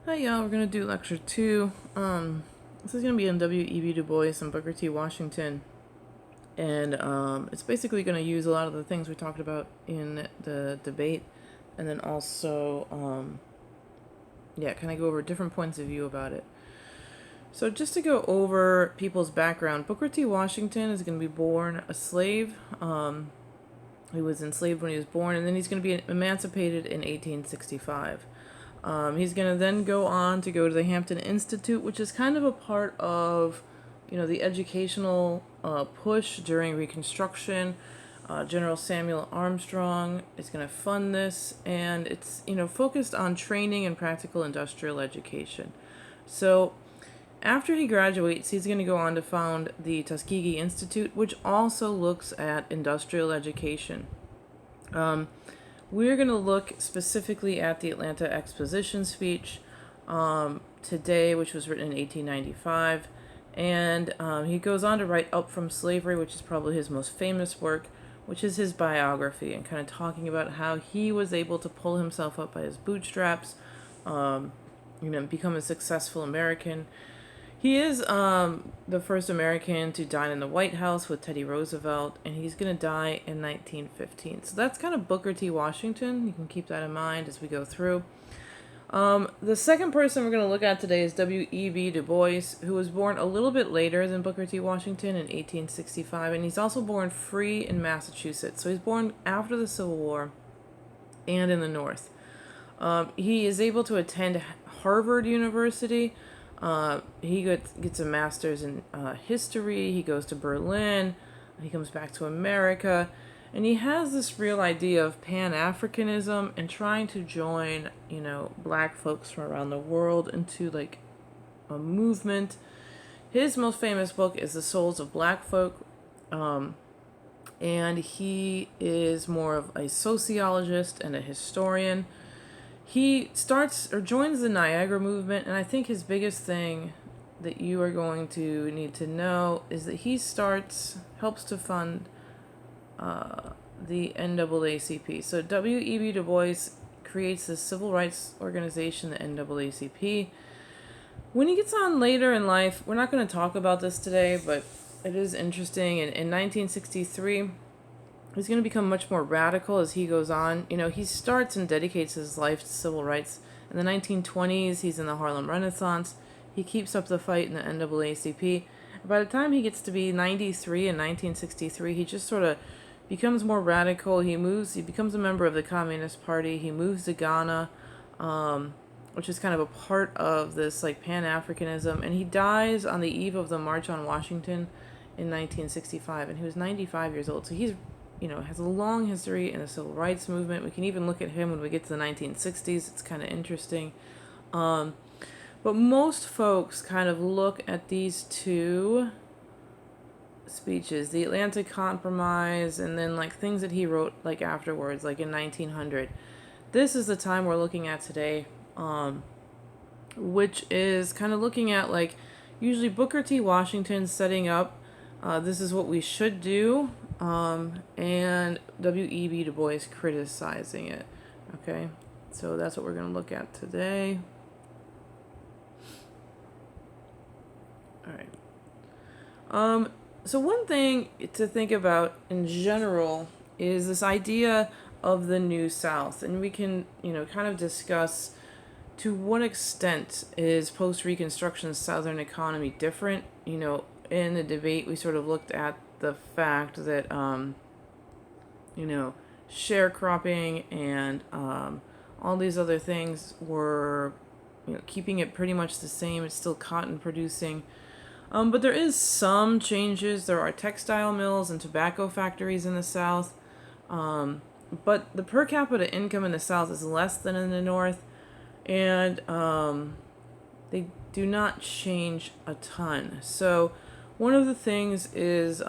Hi y'all, we're gonna do lecture 2. This is gonna be on W.E.B. Du Bois and Booker T. Washington. And it's basically gonna use a lot of the things we talked about in the debate, and then also, kind of go over different points of view about it. So just to go over people's background, Booker T. Washington is gonna be born a slave. He was enslaved when he was born, and then he's gonna be emancipated in 1865. He's going to then go on to go to the Hampton Institute, which is kind of a part of, the educational push during Reconstruction. General Samuel Armstrong is going to fund this, and it's, focused on training and practical industrial education. So after he graduates, he's going to go on to found the Tuskegee Institute, which also looks at industrial education. We're going to look specifically at the Atlanta Exposition speech today, which was written in 1895. And he goes on to write Up from Slavery, which is probably his most famous work, which is his biography, and kind of talking about how he was able to pull himself up by his bootstraps, become a successful American. He is the first American to dine in the White House with Teddy Roosevelt, and he's going to die in 1915. So that's kind of Booker T. Washington. You can keep that in mind as we go through. The second person we're going to look at today is W.E.B. Du Bois, who was born a little bit later than Booker T. Washington in 1865, and he's also born free in Massachusetts. So he's born after the Civil War and in the North. He is able to attend Harvard University. He gets a master's in history. He goes to Berlin. He comes back to America. And he has this real idea of Pan-Africanism and trying to join, black folks from around the world into, like, a movement. His most famous book is The Souls of Black Folk. And he is more of a sociologist and a historian. He starts or joins the Niagara movement, and I think his biggest thing that you are going to need to know is that he helps to fund the NAACP. So W.E.B. Du Bois creates this civil rights organization, the NAACP. When he gets on later in life, we're not going to talk about this today, but it is interesting. In 1963, he's going to become much more radical as he goes on. He starts and dedicates his life to civil rights. In the 1920s, he's in the Harlem Renaissance. He keeps up the fight in the NAACP. By the time he gets to be 93 in 1963, he just sort of becomes more radical. He becomes a member of the Communist Party. He moves to Ghana, which is kind of a part of this, like, Pan-Africanism. And he dies on the eve of the March on Washington in 1965, and he was 95 years old. So he's has a long history in the civil rights movement. We can even look at him when we get to the 1960s. It's kind of interesting. But most folks kind of look at these two speeches, the Atlanta Compromise, and then, like, things that he wrote, like, afterwards, like in 1900. This is the time we're looking at today, which is kind of looking at, like, usually Booker T. Washington setting up, this is what we should do, and W.E.B. Du Bois criticizing it. Okay, so that's what we're going to look at today. All right. So one thing to think about in general is this idea of the New South, and we can, kind of discuss to what extent is post-Reconstruction Southern economy different. In the debate, we sort of looked at the fact that, sharecropping and all these other things were, keeping it pretty much the same. It's still cotton producing. But there is some changes. There are textile mills and tobacco factories in the South. But the per capita income in the South is less than in the North. And they do not change a ton. So one of the things is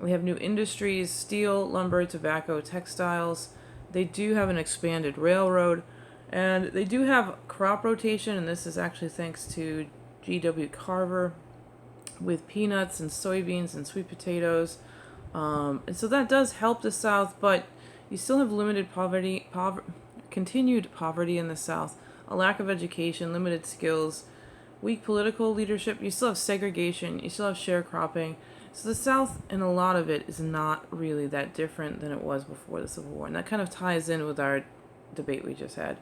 we have new industries: steel, lumber, tobacco, textiles. They do have an expanded railroad. And they do have crop rotation, and this is actually thanks to G.W. Carver, with peanuts and soybeans and sweet potatoes. And so that does help the South, but you still have limited continued poverty in the South. a lack of education, limited skills, weak political leadership. You still have segregation, you still have sharecropping. So the South, and a lot of it, is not really that different than it was before the Civil War. And that kind of ties in with our debate we just had.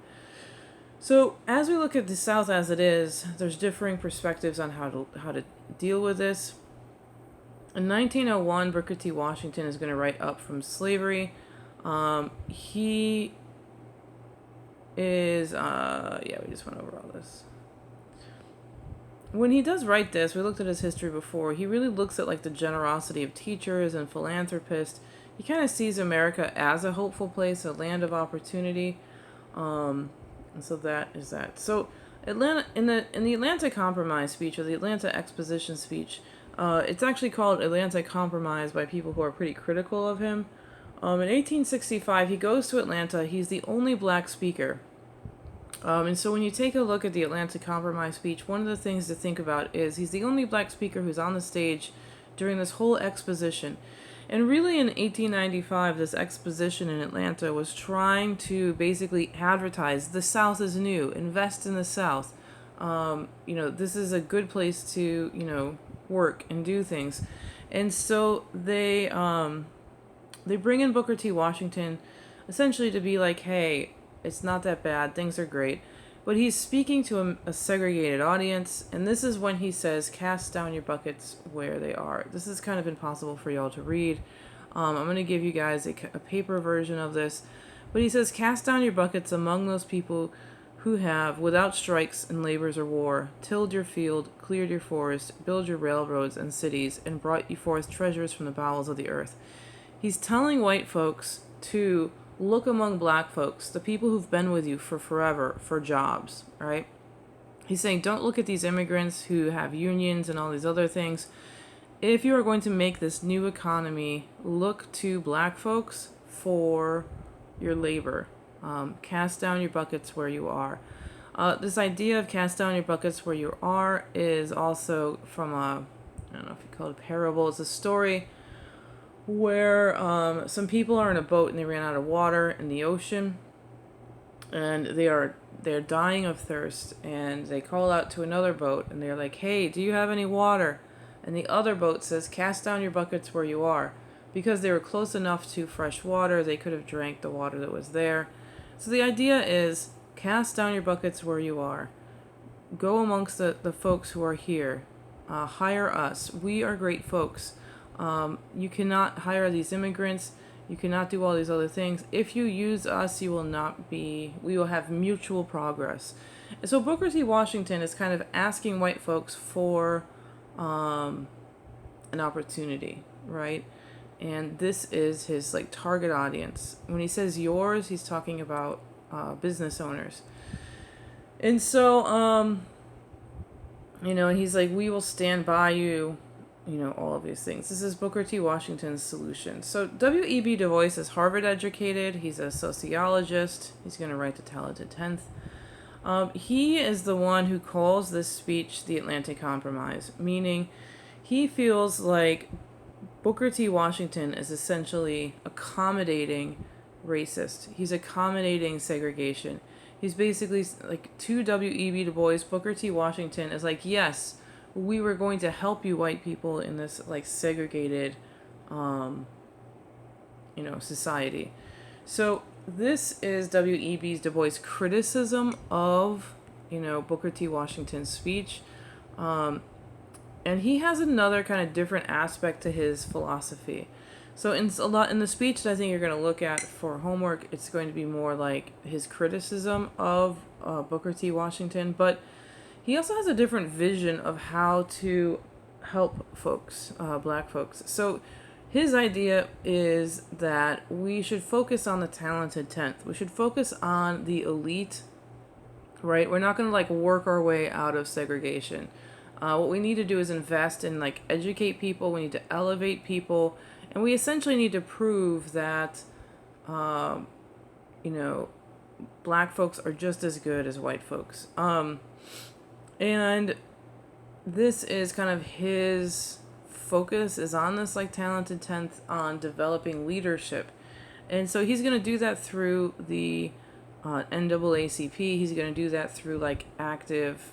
So as we look at the South as it is, there's differing perspectives on how to deal with this. In 1901, Booker T. Washington is going to write Up from Slavery. He is, we just went over all this. When he does write this, we looked at his history before, he really looks at like the generosity of teachers and philanthropists. He kind of sees America as a hopeful place, a land of opportunity. And so that is that. So Atlanta, in the Atlanta Compromise speech, or the Atlanta Exposition speech, it's actually called Atlanta Compromise by people who are pretty critical of him. In 1865, he goes to Atlanta. He's the only black speaker. And so when you take a look at the Atlanta Compromise speech, one of the things to think about is he's the only black speaker who's on the stage during this whole exposition. And really in 1895, this exposition in Atlanta was trying to basically advertise the South is new, invest in the South. This is a good place to, work and do things. And so they bring in Booker T. Washington essentially to be like, hey, it's not that bad, things are great. But he's speaking to a segregated audience, and this is when he says, cast down your buckets where they are. This is kind of impossible for y'all to read. I'm going to give you guys a paper version of this. But he says, cast down your buckets among those people who have, without strikes and labors or war, tilled your field, cleared your forest, built your railroads and cities, and brought you forth treasures from the bowels of the earth. He's telling white folks to look among black folks, the people who've been with you for forever, for jobs, right? He's saying, don't look at these immigrants who have unions and all these other things. If you are going to make this new economy, look to black folks for your labor. Cast down your buckets where you are. This idea of cast down your buckets where you are is also from I don't know if you call it a parable. It's a story where some people are in a boat and they ran out of water in the ocean, and they're dying of thirst, and they call out to another boat and they're like, hey, do you have any water? And the other boat says, cast down your buckets where you are. Because they were close enough to fresh water, they could have drank the water that was there. So the idea is, cast down your buckets where you are. Go amongst the folks who are here. Hire us. We are great folks. You cannot hire these immigrants. You cannot do all these other things. If you use us, we will have mutual progress. And so Booker T. Washington is kind of asking white folks for an opportunity, right? And this is his target audience. When he says yours, he's talking about business owners. And so, he's like, we will stand by you, all of these things. This is Booker T. Washington's solution. So W.E.B. Du Bois is Harvard educated. He's a sociologist. He's going to write The Talented Tenth. He is the one who calls this speech the Atlantic Compromise, meaning he feels like Booker T. Washington is essentially accommodating racist. He's accommodating segregation. He's basically to W.E.B. Du Bois, Booker T. Washington is like, yes, we were going to help you white people in this segregated, society. So this is W.E.B. Du Bois' criticism of, Booker T. Washington's speech. And he has another kind of different aspect to his philosophy. So in the speech that I think you're going to look at for homework, it's going to be more like his criticism of Booker T. Washington. But he also has a different vision of how to help folks, black folks. So his idea is that we should focus on the talented 10th. We should focus on the elite, right? We're not going to work our way out of segregation. What we need to do is invest in educate people. We need to elevate people. And we essentially need to prove that, black folks are just as good as white folks. And this is kind of his focus is on this talented 10th on developing leadership. And so he's going to do that through the NAACP, he's going to do that through like active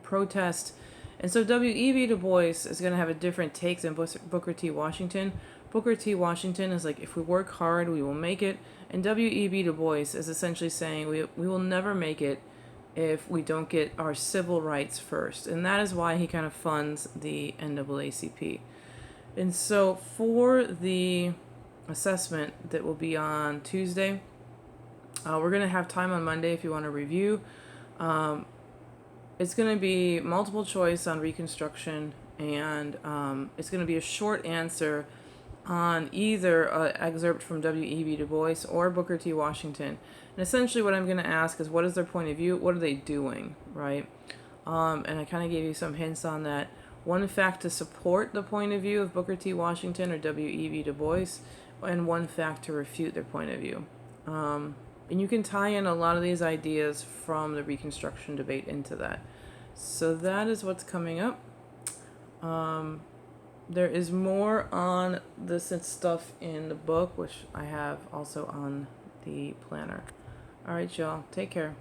protest. And so W.E.B. Du Bois is going to have a different take than Booker T. Washington. Booker T. Washington is like, if we work hard, we will make it. And W.E.B. Du Bois is essentially saying we will never make it if we don't get our civil rights first. And that is why he kind of funds the NAACP. And so for the assessment that will be on Tuesday, we're going to have time on Monday if you want to review. It's going to be multiple choice on reconstruction, and it's going to be a short answer on either an excerpt from W.E.B. Du Bois or Booker T. Washington. And essentially what I'm going to ask is, what is their point of view? What are they doing, right? And I kind of gave you some hints on that. One fact to support the point of view of Booker T. Washington or W.E.B. Du Bois, and one fact to refute their point of view. And you can tie in a lot of these ideas from the Reconstruction debate into that. So that is what's coming up. There is more on this stuff in the book, which I have also on the planner. All right, y'all. Take care.